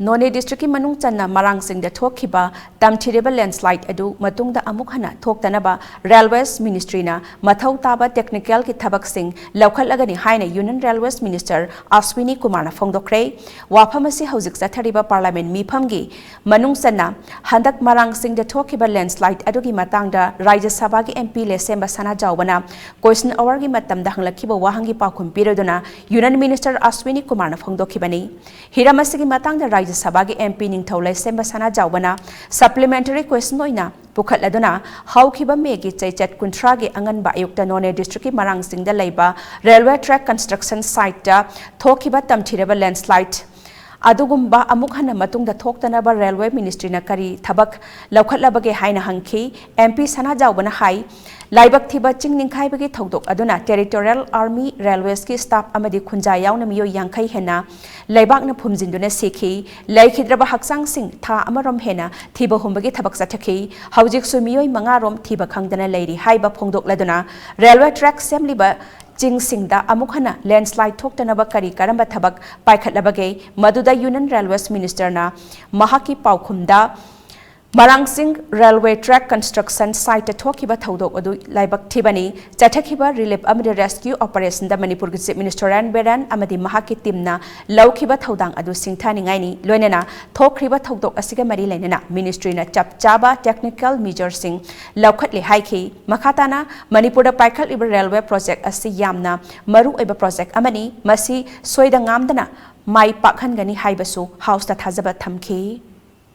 None district manung channa Marangching da thokhiba tamthireba landslide adu matungda amuk hana thoktanaba Railways Ministry na mathau taba technical ki Thabaksing Loukhatlagani haina Union Railways Minister Ashwini Kumar na phongdokre wafamasi hojik chathariba Parliament miphamgi manung channa handak Marangching da thokhiba landslide adu gi matangda Rajya Sabha gi MP le semba sana jawbana question hour gi matamda hanglakhiba wahangi pakhum piroduna Union Minister Ashwini Kumar na phongdokhibani hiramasi gi matangda Rajya Sabha ki MP Ningthaulai semba sana jawbana supplementary question oina pukhatladuna haukiba megi chaichat kunthra gi anganba ayukta None district ki Marangching da leiba railway track construction site da thokiba tamthireba landslide adugumba amuk hana matungda thoktanaba railway ministry na kari thabak laukhatlabage haina hangki MP sana jawbana hai laibak thiba chingninkhai thodok aduna territorial army railways ki staff amadi khunja yauna miyo yangkhai hena laibak na phumjinduna sekhi laikhidraba haksang sing tha amarom hena thiba humbagi thabak chathaki haujik su miyo manga rom thiba khangdana leiri haiba phongdok laduna railway track semliba Jingsingda amukhana landslide thoktanaba kari karamba thabak paikhatlabage maduda Union Railways Minister na mahaki paukhumda Marangching railway track construction site thokiba thodok adu laibak thibani chathakhiba relief amadi rescue operation da Manipuri Chief Minister Beran amadi mahaki timna laukhiba thodang adu singthani ngaini loinena thokriba thodok asiga mari lainena ministry na chapchaba technical measures sing laukhatle haiki makhatana Manipur da paikhat iba railway project asi yamna maru eba project amani masi soida ngamdana mai pakhangani haibasu house ta thajaba thamki